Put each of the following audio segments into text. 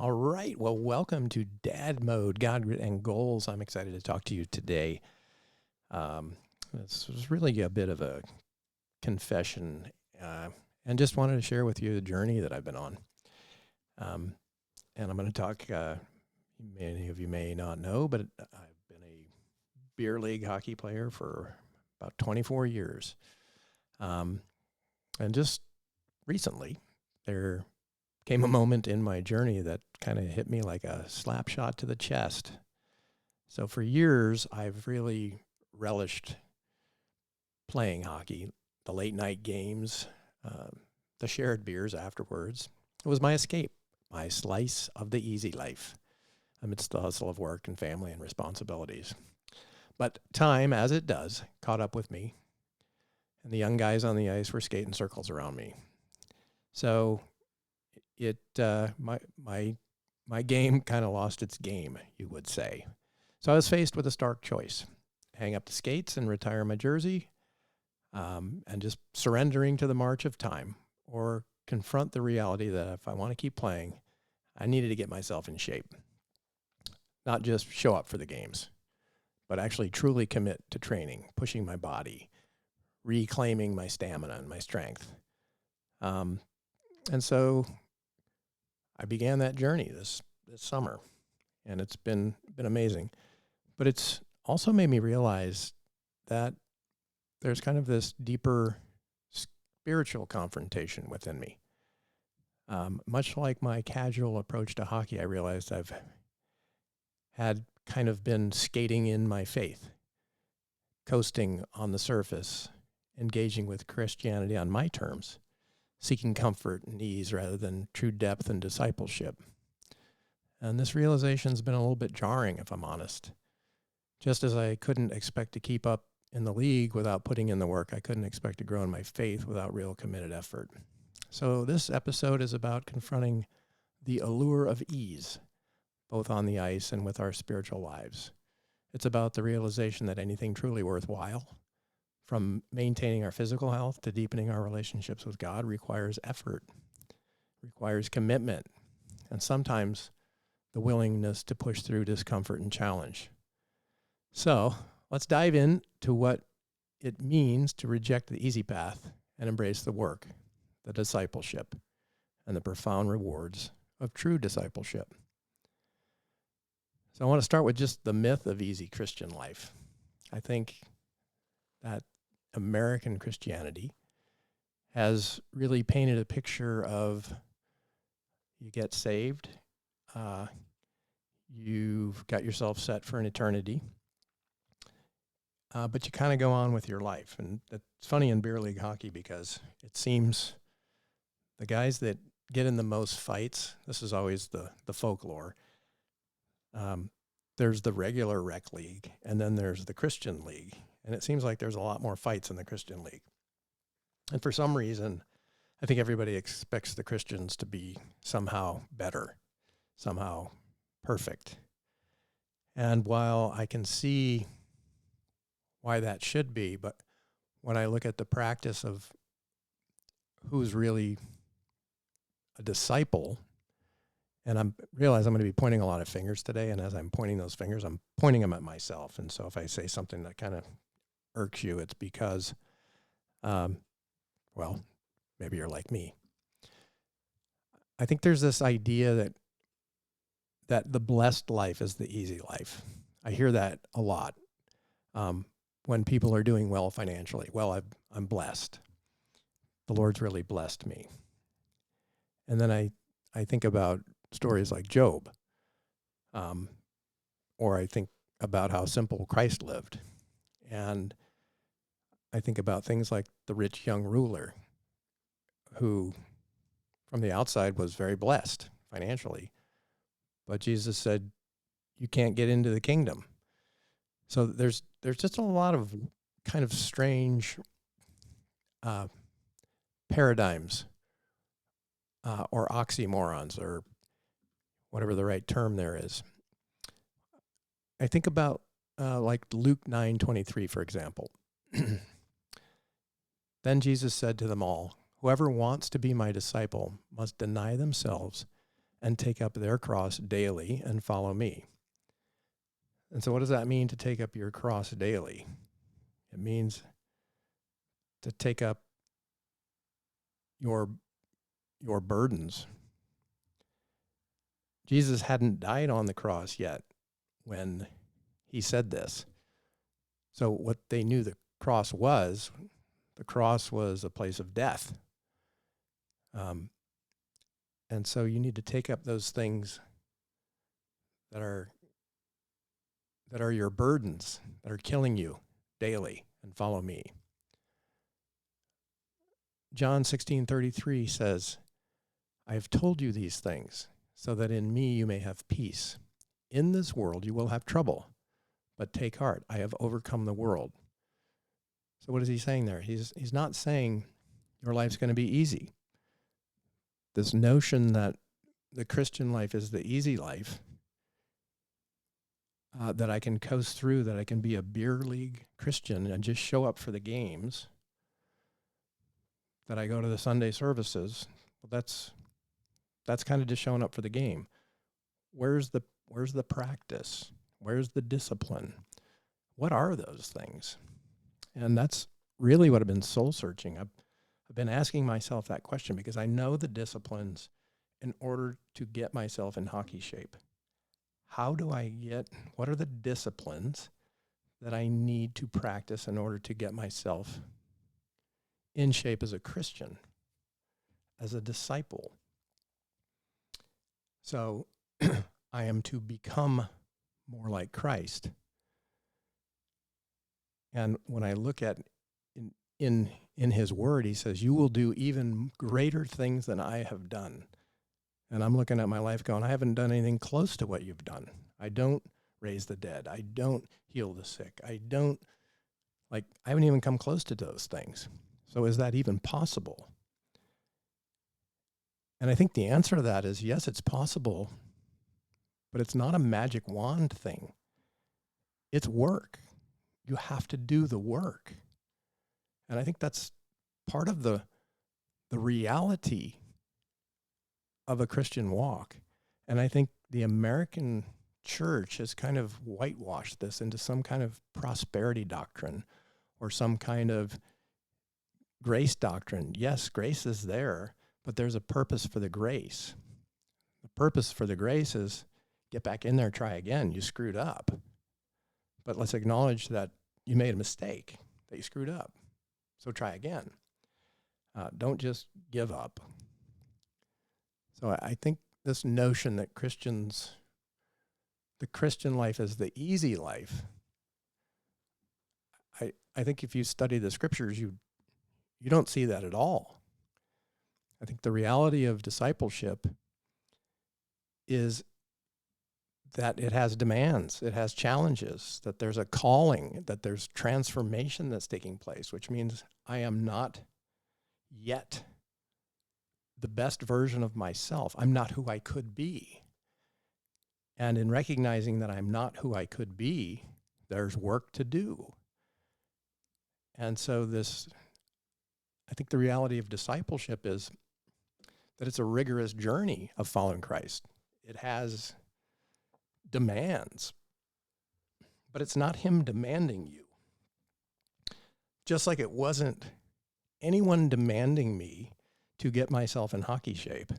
All right. Well, welcome to DadMode, God and Goals. I'm excited to talk to you today. Um, this was really a bit of a confession and just wanted to share with you the journey that I've been on. And I'm going to talk, many of you may not know, but I've been a beer league hockey player for about 24 years. And just recently, there came a moment in my journey that kind of hit me like a slap shot to the chest. So for years, I've really relished playing hockey, the late night games, the shared beers afterwards. It was my escape, my slice of the easy life amidst the hustle of work and family and responsibilities. But time, as it does, caught up with me, and the young guys on the ice were skating circles around me. So my game kind of lost its game, you would say. So I was faced with a stark choice: hang up the skates and retire my jersey, and just surrendering to the march of time, or confront the reality that if I want to keep playing, I needed to get myself in shape. Not just show up for the games, but actually truly commit to training, pushing my body, reclaiming my stamina and my strength. And so I began that journey this summer, and it's been amazing. But it's also made me realize that there's kind of this deeper spiritual confrontation within me. Much like my casual approach to hockey, I realized I've had kind of been skating in my faith, coasting on the surface, engaging with Christianity on my terms, seeking comfort and ease rather than true depth and discipleship. And this realization's been a little bit jarring, if I'm honest. Just as I couldn't expect to keep up in the league without putting in the work, I couldn't expect to grow in my faith without real committed effort. So this episode is about confronting the allure of ease, both on the ice and with our spiritual lives. It's about the realization that anything truly worthwhile, from maintaining our physical health to deepening our relationships with God, requires effort, requires commitment, and sometimes the willingness to push through discomfort and challenge. So let's dive into what it means to reject the easy path and embrace the work, the discipleship, and the profound rewards of true discipleship. So I want to start with just the myth of easy Christian life. I think that American Christianity has really painted a picture of you get saved, you've got yourself set for an eternity, but you kind of go on with your life. And it's funny in beer league hockey because it seems the guys that get in the most fights, this is always the folklore, there's the regular rec league, and then there's the Christian league. And it seems like there's a lot more fights in the Christian league. And for some reason, I think everybody expects the Christians to be somehow better, somehow perfect. And while I can see why that should be, but when I look at the practice of who's really a disciple, and I realize I'm going to be pointing a lot of fingers today, and as I'm pointing those fingers, I'm pointing them at myself. And so if I say something that kind of irks you, it's because, well, maybe you're like me. I think there's this idea that the blessed life is the easy life. I hear that a lot when people are doing well financially. Well, I'm blessed. The Lord's really blessed me. And then I think about stories like Job, or I think about how simple Christ lived. And I think about things like the rich young ruler who from the outside was very blessed financially, but Jesus said, you can't get into the kingdom. So there's just a lot of kind of strange paradigms or oxymorons, or whatever the right term there is. I think about like Luke 9:23, for example. Then Jesus said to them all, whoever wants to be my disciple must deny themselves and take up their cross daily and follow me. And so what does that mean, to take up your cross daily? It means to take up your burdens. Jesus hadn't died on the cross yet when he said this. So what they knew the cross was a place of death. And so you need to take up those things that are your burdens, that are killing you daily, and follow me. John 16:33 says, I have told you these things so that in me you may have peace. In this world you will have trouble, but take heart, I have overcome the world. So what is he saying there? He's not saying your life's going to be easy. This notion that the Christian life is the easy life, that I can coast through, that I can be a beer league Christian and just show up for the games, that I go to the Sunday services, well, that's kind of just showing up for the game. Where's the practice? Where's the discipline? What are those things? And that's really what I've been soul searching. I've been asking myself that question because I know the disciplines in order to get myself in hockey shape. What are the disciplines that I need to practice in order to get myself in shape as a Christian, as a disciple? So I am to become more like Christ. And when I look at in his word, he says, you will do even greater things than I have done. And I'm looking at my life going, I haven't done anything close to what you've done. I don't raise the dead. I don't heal the sick. I haven't even come close to those things. So is that even possible? And I think the answer to that is yes, it's possible, but it's not a magic wand thing. It's work. You have to do the work. And I think that's part of the reality of a Christian walk. And I think the American church has kind of whitewashed this into some kind of prosperity doctrine or some kind of grace doctrine. Yes, grace is there, but there's a purpose for the grace. The purpose for the grace is get back in there, try again. You screwed up. But let's acknowledge that you made a mistake, that you screwed up. So try again. Don't just give up. So I think this notion that the Christian life is the easy life, I think if you study the scriptures, you don't see that at all. I think the reality of discipleship is that it has demands, it has challenges, that there's a calling, that there's transformation that's taking place, which means I am not yet the best version of myself. I'm not who I could be. And in recognizing that I'm not who I could be, there's work to do. And so I think the reality of discipleship is that it's a rigorous journey of following Christ. It has demands, but it's not him demanding you. Just like it wasn't anyone demanding me to get myself in hockey shape.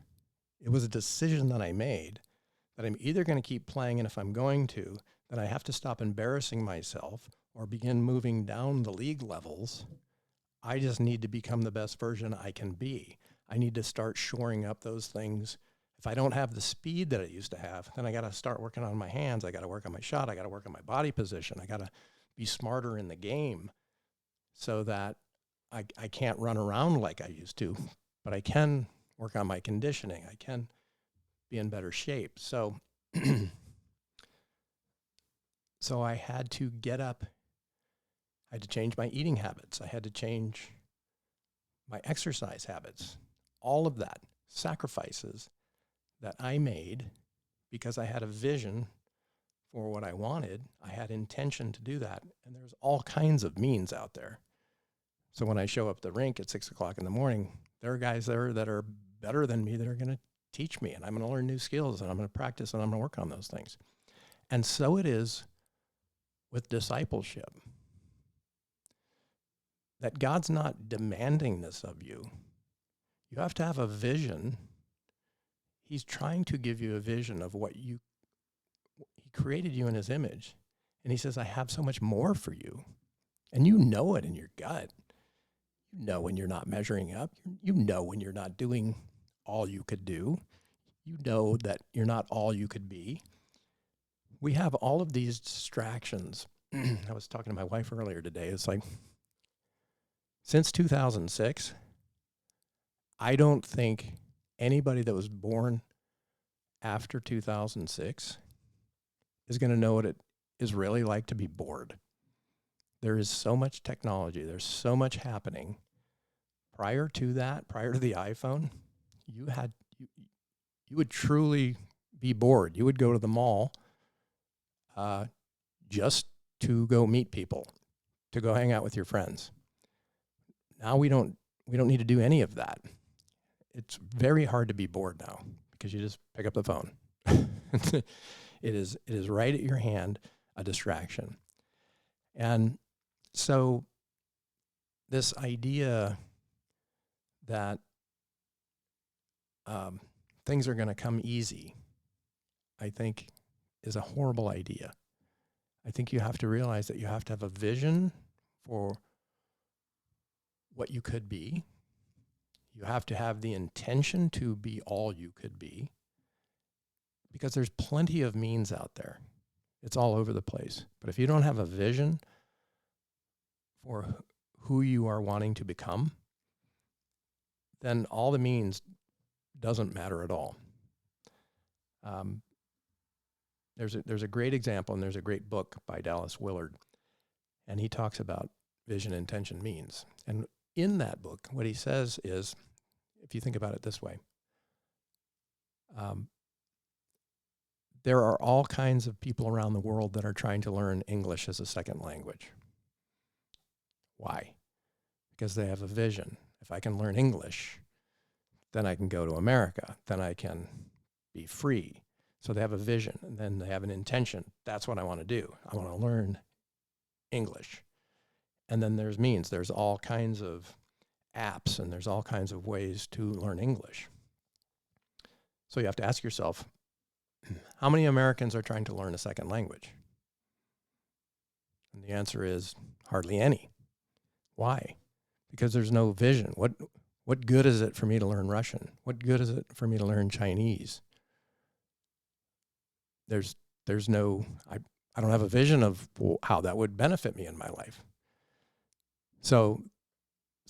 It was a decision that I made that I'm either going to keep playing, and if I'm going to, then I have to stop embarrassing myself or begin moving down the league levels. I just need to become the best version I can be. I need to start shoring up those things. If I don't have the speed that I used to have, then I got to start working on my hands. I got to work on my shot. I got to work on my body position. I got to be smarter in the game so that I can't run around like I used to, but I can work on my conditioning. I can be in better shape. So, so I had to get up. I had to change my eating habits. I had to change my exercise habits. All of that, sacrifices that I made because I had a vision for what I wanted. I had intention to do that. And there's all kinds of means out there. So when I show up at the rink at 6 o'clock in the morning, there are guys there that are better than me that are going to teach me, and I'm going to learn new skills, and I'm going to practice, and I'm going to work on those things. And so it is with discipleship, that God's not demanding this of you. You have to have a vision. He's trying to give you a vision of He created you in his image. And he says, I have so much more for you. And you know it in your gut. You know when you're not measuring up. You know when you're not doing all you could do. You know that you're not all you could be. We have all of these distractions. I was talking to my wife earlier today. It's like, since 2006, I don't think anybody that was born after 2006 is going to know what it is really like to be bored. There is so much technology. There's so much happening. Prior to that, prior to the iPhone, you would truly be bored. You would go to the mall just to go meet people, to go hang out with your friends. Now we don't need to do any of that. It's very hard to be bored now because you just pick up the phone. It is right at your hand, a distraction. And so this idea that things are going to come easy, I think, is a horrible idea. I think you have to realize that you have to have a vision for what you could be. You have to have the intention to be all you could be, because there's plenty of means out there. It's all over the place. But if you don't have a vision for who you are wanting to become, then all the means doesn't matter at all. There's a great example, and there's a great book by Dallas Willard, and he talks about vision, intention, means. And in that book, what he says is, if you think about it this way, there are all kinds of people around the world that are trying to learn English as a second language. Why? Because they have a vision. If I can learn English, then I can go to America. Then I can be free. So they have a vision, and then they have an intention. That's what I want to do. I want to learn English. And then there's means. There's all kinds of apps, and there's all kinds of ways to learn English. So you have to ask yourself, how many Americans are trying to learn a second language? And the answer is hardly any. Why? Because there's no vision. What good is it for me to learn Russian? What good is it for me to learn Chinese? There's no, I don't have a vision of how that would benefit me in my life. So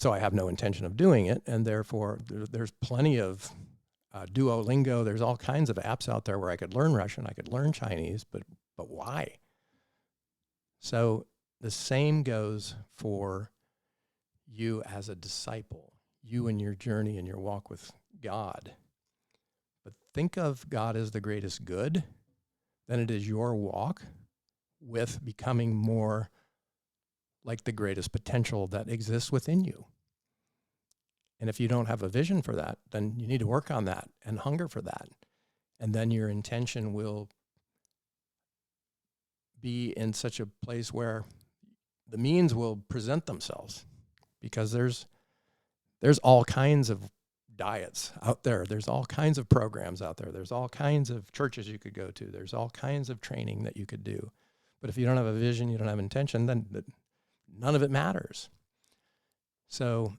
I have no intention of doing it, and therefore there's plenty of Duolingo. There's all kinds of apps out there where I could learn Russian, I could learn Chinese, but why? So the same goes for you as a disciple, you and your journey and your walk with God. But think of God as the greatest good, then it is your walk with becoming more like the greatest potential that exists within you. And if you don't have a vision for that, then you need to work on that and hunger for that. And then your intention will be in such a place where the means will present themselves, because there's all kinds of diets out there. There's all kinds of programs out there. There's all kinds of churches you could go to. There's all kinds of training that you could do. But if you don't have a vision, you don't have intention, then none of it matters. So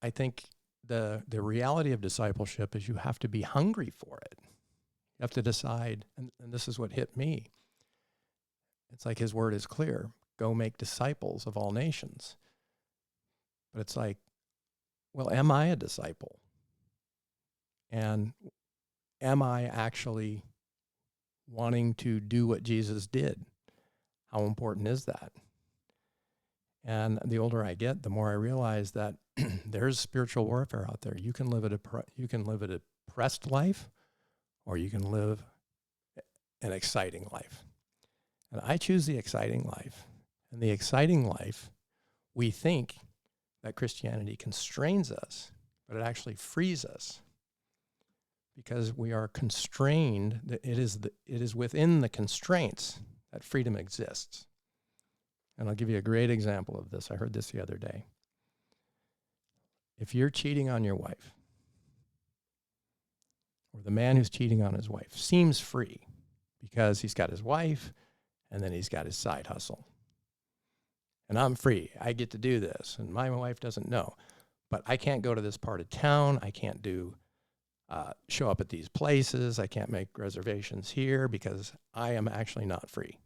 I think the reality of discipleship is you have to be hungry for it. You have to decide, and this is what hit me. It's like his word is clear. Go make disciples of all nations. But it's like, well, am I a disciple? And am I actually wanting to do what Jesus did? How important is that? And the older I get, the more I realize that there's spiritual warfare out there. You can live a depressed life, or you can live an exciting life. And I choose the exciting life. And the exciting life, we think that Christianity constrains us, but it actually frees us. because we are constrained. That it is within the constraints that freedom exists. And I'll give you a great example of this. I heard this the other day. If you're cheating on your wife, or the man who's cheating on his wife seems free because he's got his wife and then he's got his side hustle. And I'm free. I get to do this. And my wife doesn't know. But I can't go to this part of town. I can't show up at these places. I can't make reservations here because I am actually not free.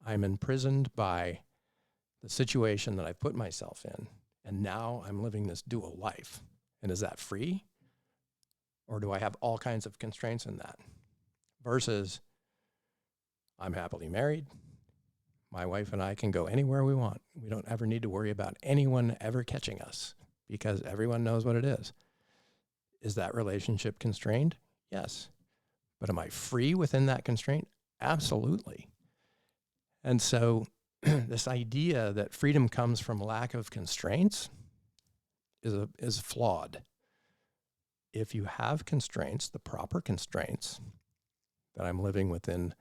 I'm imprisoned by the situation that I put myself in. And now I'm living this dual life. And is that free? Or do I have all kinds of constraints in that? Versus, I'm happily married. My wife and I can go anywhere we want. We don't ever need to worry about anyone ever catching us because everyone knows what it is. Is that relationship constrained? Yes. But am I free within that constraint? Absolutely. And so this idea that freedom comes from lack of constraints is flawed. If you have constraints, the proper constraints that I'm living within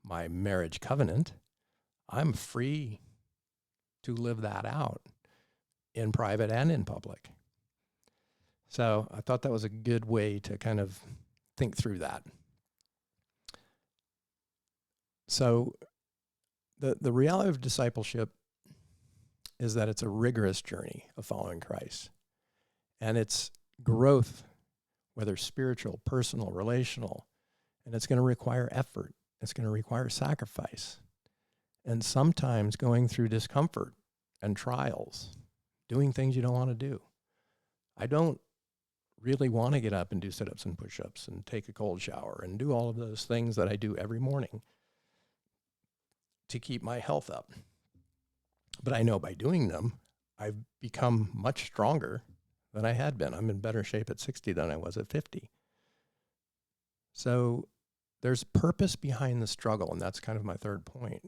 my marriage covenant, I'm free to live that out in private and in public. So I thought that was a good way to kind of think through that. So the reality of discipleship is that it's a rigorous journey of following Christ. And it's growth, whether spiritual, personal, relational, and it's going to require effort. It's going to require sacrifice. And sometimes going through discomfort and trials, doing things you don't want to do. I don't really want to get up and do sit-ups and push-ups and take a cold shower and do all of those things that I do every morning to keep my health up. But I know by doing them, I've become much stronger than I had been. I'm in better shape at 60 than I was at 50. So there's purpose behind the struggle, and that's kind of my third point,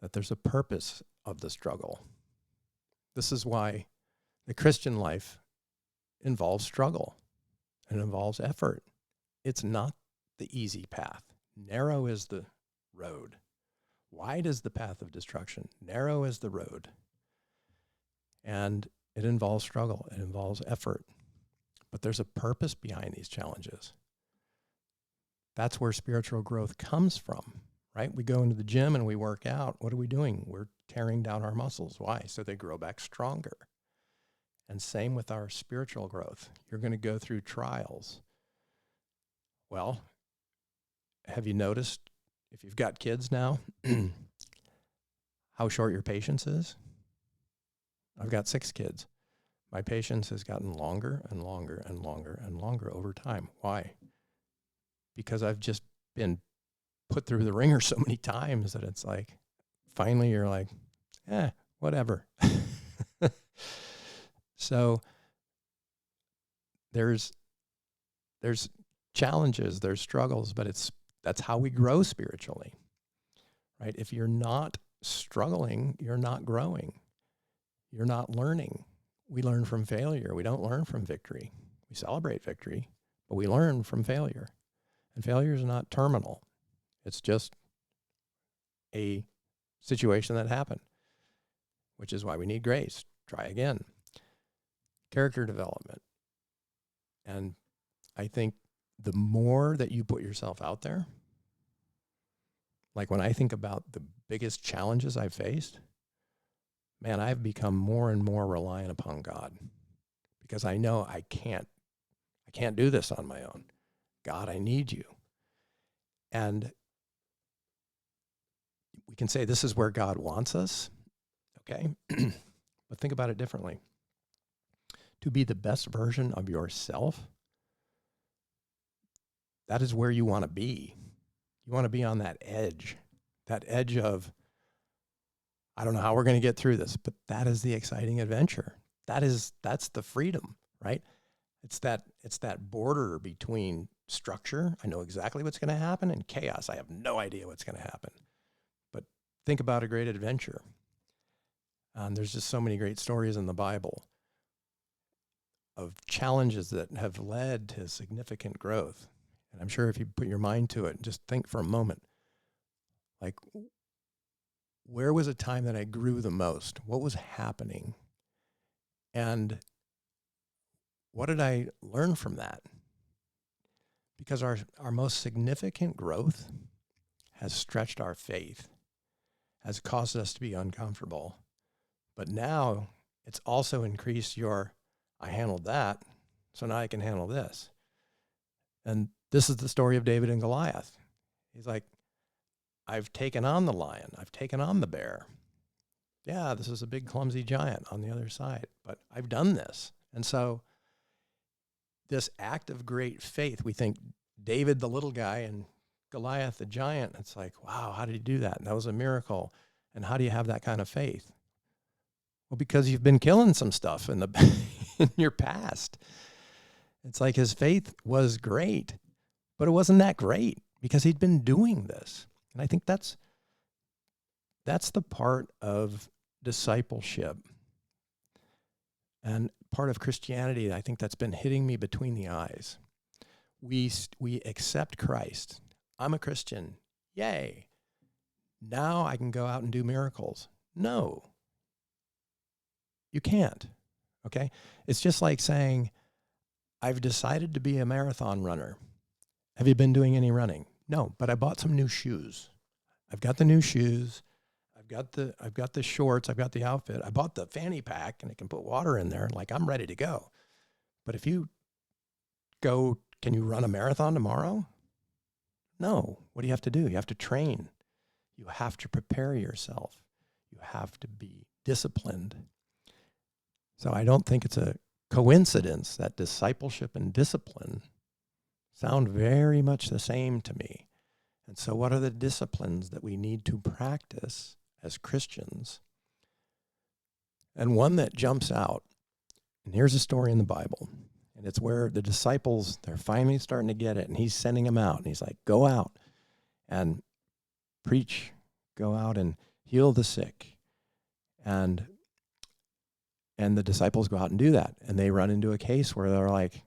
that there's a purpose of the struggle. This is why the Christian life involves struggle and involves effort. It's not the easy path. Narrow is the road. Wide is the path of destruction. Narrow is the road. And it involves struggle. It involves effort. But there's a purpose behind these challenges. That's where spiritual growth comes from, right? We go into the gym and we work out. What are we doing? We're tearing down our muscles. Why? So they grow back stronger. And same with our spiritual growth. You're going to go through trials. Well, have you noticed, if you've got kids now, how short your patience is? I've got 6 kids. My patience has gotten longer and longer and longer and longer over time. Why? Because I've just been put through the ringer so many times that it's like, finally you're like, whatever. So there's challenges, there's struggles, but that's how we grow spiritually, right? If you're not struggling, you're not growing. You're not learning. We learn from failure. We don't learn from victory. We celebrate victory, but we learn from failure. And failure is not terminal. It's just a situation that happened, which is why we need grace. Try again. Character development. And I think the more that you put yourself out there, like when I think about the biggest challenges I've faced, man, I've become more and more reliant upon God because I know I can't do this on my own. God, I need you. And we can say this is where God wants us, okay? But think about it differently. To be the best version of yourself, that is where you want to be. You want to be on that edge of, I don't know how we're going to get through this, but that is the exciting adventure. That's the freedom, right? It's that border between structure, I know exactly what's going to happen, and chaos, I have no idea what's going to happen. But think about a great adventure. There's just so many great stories in the Bible. of challenges that have led to significant growth. And I'm sure if you put your mind to it and just think for a moment, like, where was a time that I grew the most? What was happening? And what did I learn from that? Because our most significant growth has stretched our faith, has caused us to be uncomfortable. But now it's also increased I handled that, so now I can handle this. And this is the story of David and Goliath. He's like, I've taken on the lion. I've taken on the bear. Yeah, this is a big clumsy giant on the other side, but I've done this. And so this act of great faith, we think David, the little guy, and Goliath, the giant, it's like, wow, how did he do that? And that was a miracle. And how do you have that kind of faith? Well, because you've been killing some stuff in your past. It's like his faith was great, but it wasn't that great because he'd been doing this. And I think that's the part of discipleship and part of Christianity. I think that's been hitting me between the eyes. We accept Christ. I'm a Christian. Yay. Now I can go out and do miracles. No, you can't. Okay? It's just like saying, I've decided to be a marathon runner. Have you been doing any running? No, but I bought some new shoes. I've got the new shoes. I've got the shorts. I've got the outfit. I bought the fanny pack and it can put water in there. Like, I'm ready to go. But if you go, can you run a marathon tomorrow? No. What do you have to do? You have to train. You have to prepare yourself. You have to be disciplined. So I don't think it's a coincidence that discipleship and discipline sound very much the same to me. And so what are the disciplines that we need to practice as Christians? And one that jumps out, and here's a story in the Bible, and it's where the disciples, they're finally starting to get it, and he's sending them out, and he's like, go out and preach, go out and heal the sick. And the disciples go out and do that, and they run into a case where they're like,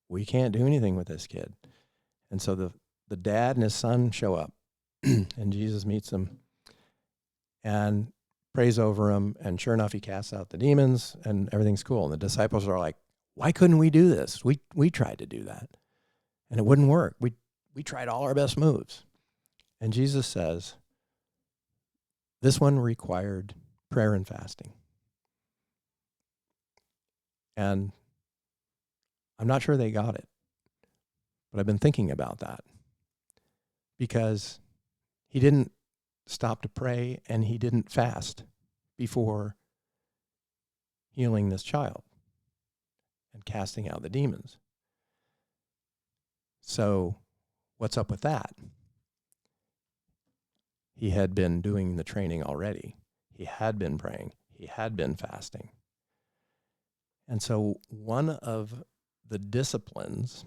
we can't do anything with this kid. And so the dad and his son show up, and Jesus meets them and prays over him, and sure enough, he casts out the demons, and everything's cool. And the disciples are like, why couldn't we do this? We tried to do that, and it wouldn't work. We tried all our best moves. And Jesus says, this one required prayer and fasting. And I'm not sure they got it, but I've been thinking about that because he didn't stop to pray and he didn't fast before healing this child and casting out the demons. So what's up with that? He had been doing the training already. He had been praying. He had been fasting. And so one of the disciplines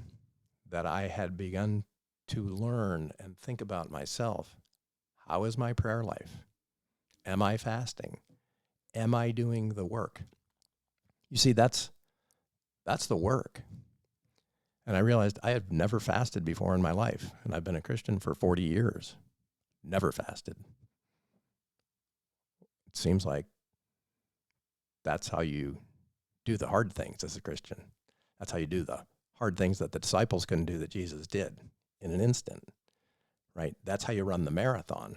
that I had begun to learn and think about myself, how is my prayer life? Am I fasting? Am I doing the work? You see, that's the work. And I realized I had never fasted before in my life, and I've been a Christian for 40 years. Never fasted. It seems like that's how you do the hard things as a Christian. That's how you do the hard things that the disciples couldn't do that Jesus did in an instant, right? That's how you run the marathon.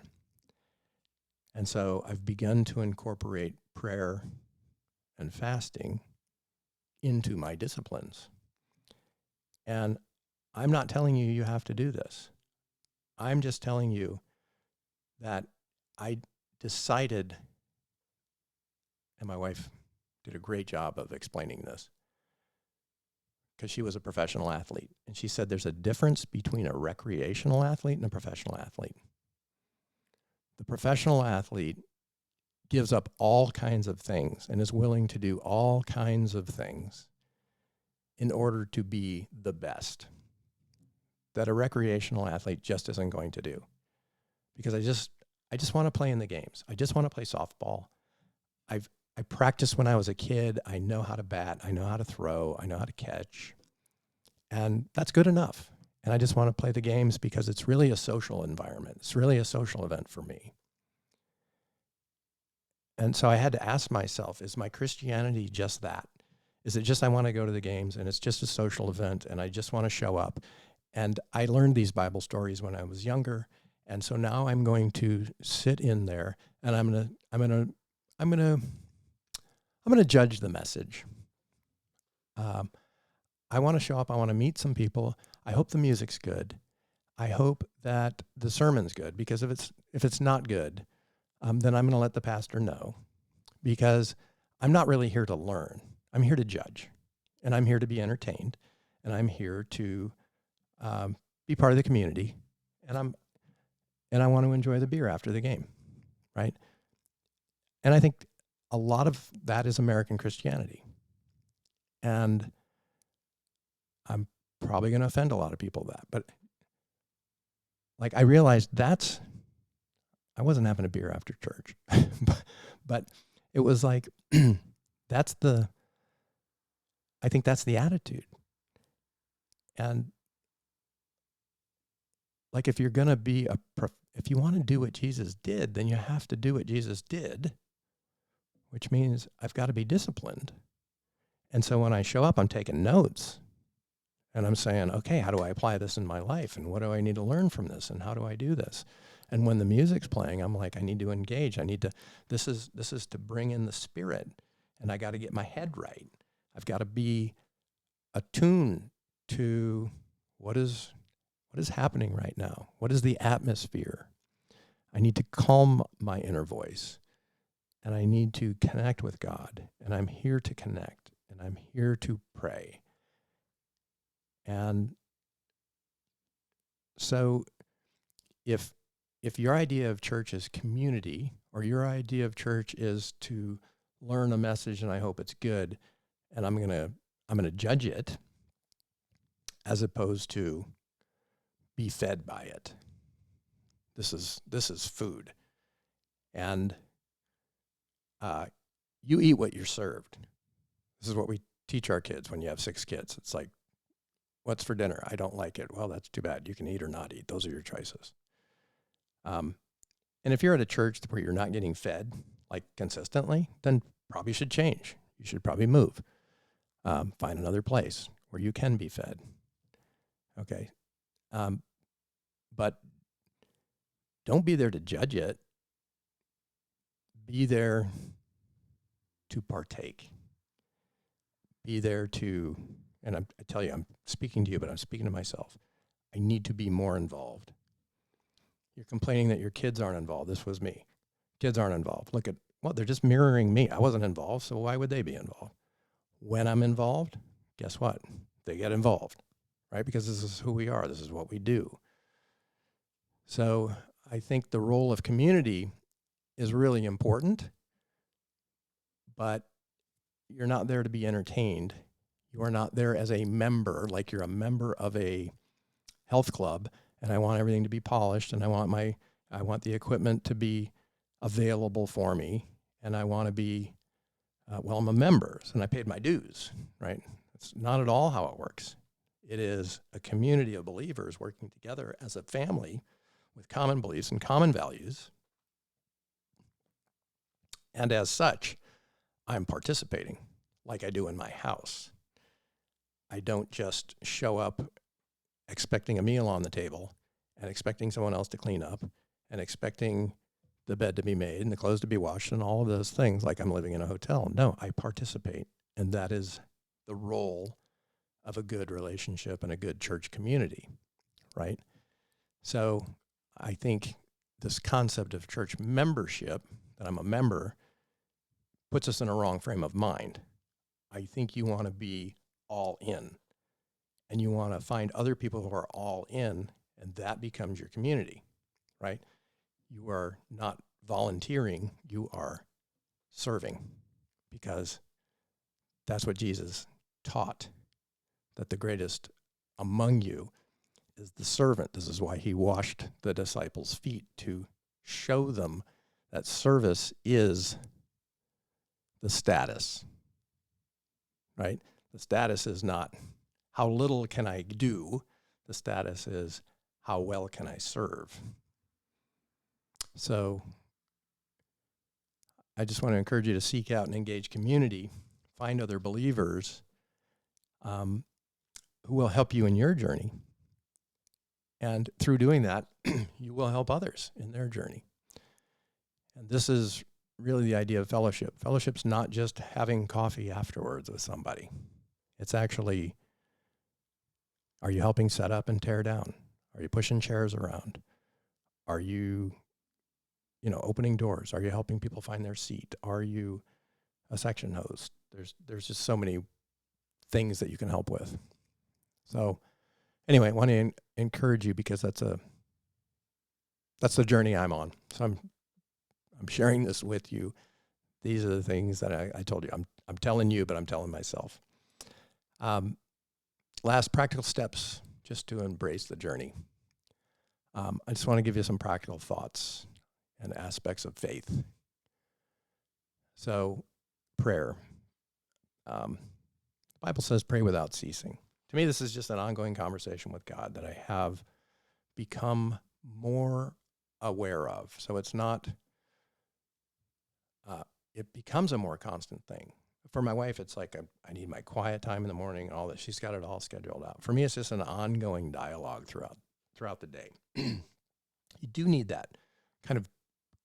And so I've begun to incorporate prayer and fasting into my disciplines. And I'm not telling you have to do this. I'm just telling you that I decided, and my wife did a great job of explaining this, because she was a professional athlete. And she said there's a difference between a recreational athlete and a professional athlete. The professional athlete gives up all kinds of things and is willing to do all kinds of things in order to be the best that a recreational athlete just isn't going to do. Because I just want to play in the games. I just want to play softball. I practiced when I was a kid. I know how to bat. I know how to throw. I know how to catch. And that's good enough. And I just want to play the games because it's really a social environment. It's really a social event for me. And so I had to ask myself, is my Christianity just that? Is it just I want to go to the games and it's just a social event and I just want to show up? And I learned these Bible stories when I was younger. And so now I'm going to sit in there and I'm going to judge the message. I want to show up. I want to meet some people. I hope the music's good. I hope that the sermon's good, because if it's not good, then I'm going to let the pastor know, because I'm not really here to learn. I'm here to judge, and I'm here to be entertained, and I'm here to be part of the community, and I want to enjoy the beer after the game, right? And I think a lot of that is American Christianity, and I'm probably going to offend a lot of people with that, but like I realized I wasn't having a beer after church, but it was like, I think that's the attitude. And like, if you're going to if you want to do what Jesus did, then you have to do what Jesus did, which means I've got to be disciplined. And so when I show up, I'm taking notes and I'm saying, okay, how do I apply this in my life? And what do I need to learn from this? And how do I do this? And when the music's playing, I'm like, I need to engage. This is to bring in the spirit, and I got to get my head right. I've got to be attuned to what is happening right now. What is the atmosphere? I need to calm my inner voice, and I need to connect with God, and I'm here to connect, and I'm here to pray. And so if your idea of church is community, or your idea of church is to learn a message and I hope it's good, and I'm gonna judge it, as opposed to be fed by it. This is food, and you eat what you're served. This is what we teach our kids when you have 6 kids. It's like, what's for dinner? I don't like it. Well, that's too bad. You can eat or not eat. Those are your choices. And if you're at a church where you're not getting fed like consistently, then probably should change. You should probably move. Find another place where you can be fed. Okay. But don't be there to judge it. Be there to partake. Be there to, and I tell you, I'm speaking to you, but I'm speaking to myself. I need to be more involved. You're complaining that your kids aren't involved. This was me. Kids aren't involved. Look at, well, they're just mirroring me. I wasn't involved, so why would they be involved? When I'm involved, guess what? They get involved, right? Because this is who we are. This is what we do. So I think the role of community is really important, but you're not there to be entertained. You are not there as a member, like you're a member of a health club, and I want everything to be polished, and I want the equipment to be available for me, and I want to be, I'm a member, and I paid my dues, right? It's not at all how it works. It is a community of believers working together as a family with common beliefs and common values. And as such, I'm participating like I do in my house. I don't just show up expecting a meal on the table and expecting someone else to clean up and expecting the bed to be made and the clothes to be washed and all of those things like I'm living in a hotel. No, I participate. And that is the role of a good relationship and a good church community, right? So I think this concept of church membership, that I'm a member, puts us in a wrong frame of mind. I think you want to be all in, and you want to find other people who are all in, and that becomes your community, right? You are not volunteering, you are serving, because that's what Jesus taught, that the greatest among you is the servant. This is why he washed the disciples' feet, to show them that service is the status, right? The status is not how little can I do. The status is how well can I serve. So I just want to encourage you to seek out and engage community, find other believers who will help you in your journey. And through doing that, you will help others in their journey. And this is really the idea of fellowship. Fellowship's not just having coffee afterwards with somebody. It's actually, are you helping set up and tear down? Are you pushing chairs around? Are you, opening doors? Are you helping people find their seat? Are you a section host? There's just so many things that you can help with. So anyway, I want to encourage you because that's the journey I'm on. So I'm sharing this with you. These are the things that I told you. I'm telling you, but I'm telling myself. Last practical steps just to embrace the journey. I just want to give you some practical thoughts and aspects of faith. So, prayer. The Bible says pray without ceasing. To me, this is just an ongoing conversation with God that I have become more aware of. So it's not, it becomes a more constant thing. For my wife, it's like I need my quiet time in the morning and all that. She's got it all scheduled out. For me, it's just an ongoing dialogue throughout the day. You do need that kind of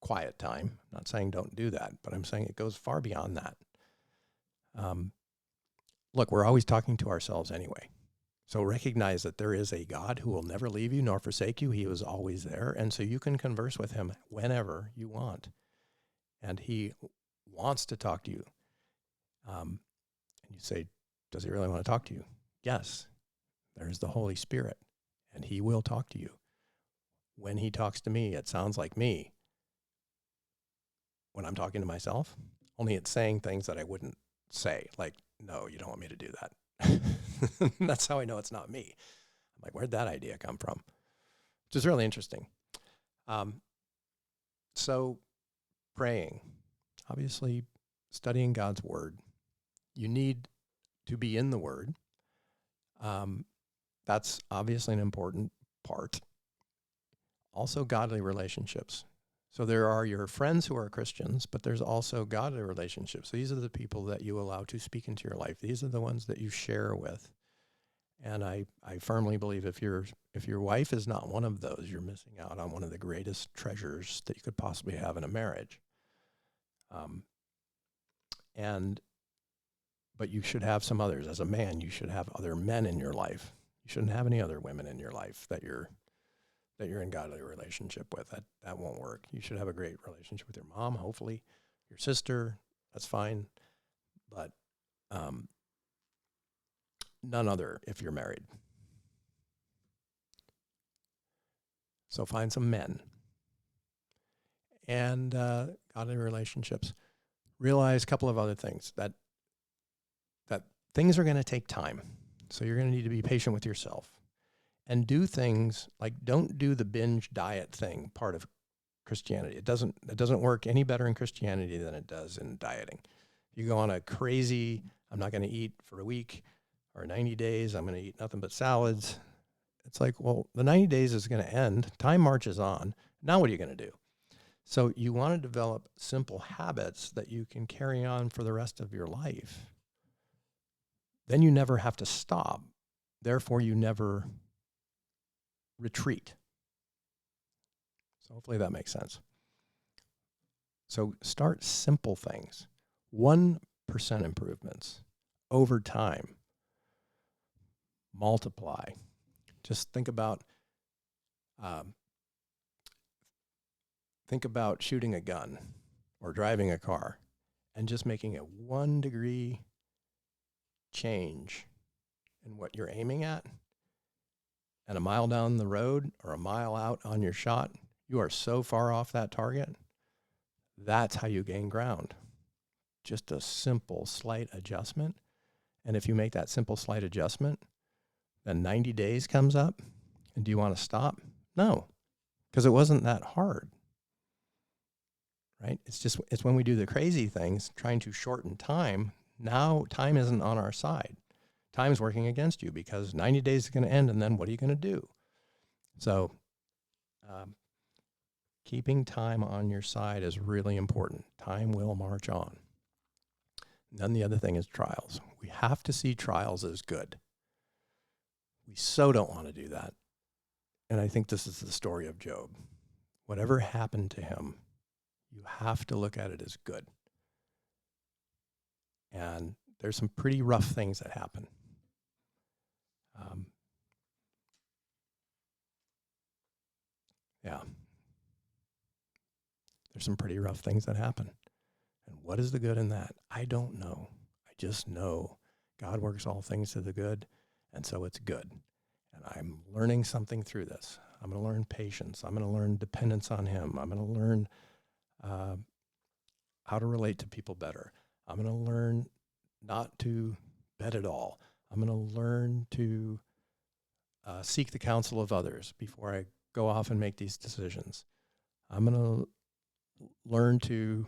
quiet time. I'm not saying don't do that, but I'm saying it goes far beyond that. Look, we're always talking to ourselves anyway. So recognize that there is a God who will never leave you nor forsake you. He is always there. And so you can converse with him whenever you want. And he wants to talk to you. And you say, does he really want to talk to you? Yes. There's the Holy Spirit, and he will talk to you. When he talks to me, it sounds like me. When I'm talking to myself, only it's saying things that I wouldn't say, like, no, you don't want me to do that. That's how I know it's not me. I'm like, where'd that idea come from? Which is really interesting. So praying, obviously studying God's word. You need to be in the word. That's obviously an important part. Also godly relationships. So there are your friends who are Christians, but there's also godly relationships. These are the people that you allow to speak into your life. These are the ones that you share with. And I firmly believe if your wife is not one of those, you're missing out on one of the greatest treasures that you could possibly have in a marriage. But you should have some others. As a man, you should have other men in your life. You shouldn't have any other women in your life that you're in godly relationship with. That won't work. You should have a great relationship with your mom, hopefully, your sister. That's fine, but none other if you're married. So find some men and godly relationships. Realize a couple of other things that things are going to take time. So you're going to need to be patient with yourself. And do things like don't do the binge diet thing, part of Christianity. It doesn't work any better in Christianity than it does in dieting. You go on a crazy, I'm not going to eat for a week or 90 days, I'm going to eat nothing but salads. It's like, well, the 90 days is going to end. Time marches on. Now what are you going to do? So you want to develop simple habits that you can carry on for the rest of your life. Then you never have to stop. Therefore, you never retreat. So hopefully that makes sense. So start simple things. 1% improvements over time. Multiply. Just think about shooting a gun or driving a car and just making a 1 degree change in what you're aiming at. And a mile down the road or a mile out on your shot, you are so far off that target. That's how you gain ground. Just a simple, slight adjustment. And if you make that simple, slight adjustment, then 90 days comes up. And do you want to stop? No, because it wasn't that hard. right? It's when we do the crazy things, trying to shorten time. Now time isn't on our side. Time's working against you because 90 days is going to end, and then what are you going to do? So keeping time on your side is really important. Time will march on. And then the other thing is trials. We have to see trials as good. We so don't want to do that. And I think this is the story of Job. Whatever happened to him, you have to look at it as good. And there's some pretty rough things that happen. There's some pretty rough things that happen. And what is the good in that? I don't know. I just know God works all things to the good, and so it's good. And I'm learning something through this. I'm going to learn patience. I'm going to learn dependence on him. I'm going to learn how to relate to people better. I'm going to learn not to bet at all. I'm going to learn to seek the counsel of others before I go off and make these decisions. I'm going to learn to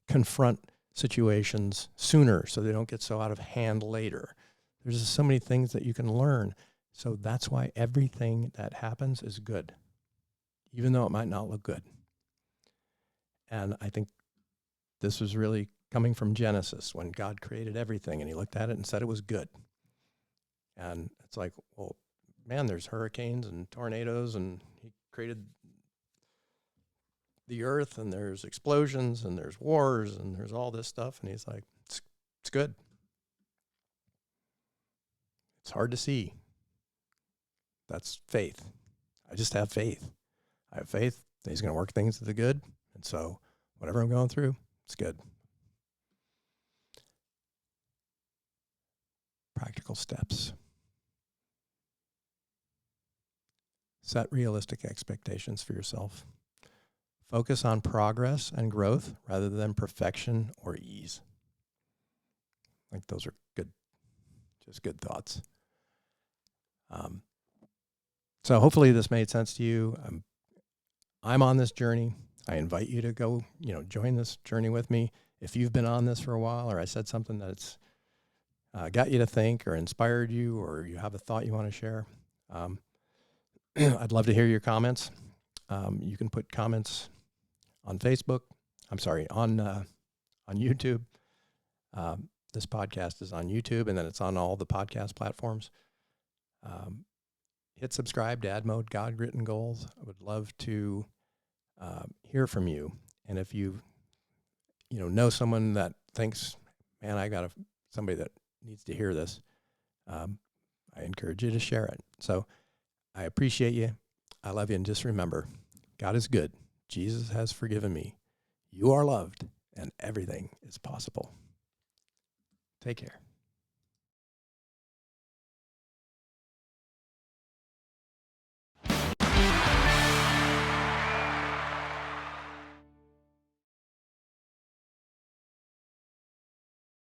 confront situations sooner so they don't get so out of hand later. There's just so many things that you can learn. So that's why everything that happens is good, even though it might not look good. And I think this was really coming from Genesis, when God created everything and he looked at it and said it was good. And it's like, well, man, there's hurricanes and tornadoes, and he created the earth, and there's explosions and there's wars and there's all this stuff. And he's like, it's good. It's hard to see. That's faith. I just have faith. I have faith that he's going to work things to the good. And so whatever I'm going through, it's good. Practical steps. Set realistic expectations for yourself. Focus on progress and growth rather than perfection or ease. I think those are good, just good thoughts. So hopefully this made sense to you. I'm on this journey. I invite you to go, join this journey with me. If you've been on this for a while, or I said something that's got you to think or inspired you, or you have a thought you want to share, I'd love to hear your comments. You can put comments on Facebook. On YouTube. This podcast is on YouTube, and then it's on all the podcast platforms. Hit subscribe, DadMode, God Written Goals. I would love to hear from you. And if you know someone that thinks, man, I got somebody that needs to hear this, I encourage you to share it. So I appreciate you. I love you. And just remember, God is good. Jesus has forgiven me. You are loved, and everything is possible. Take care.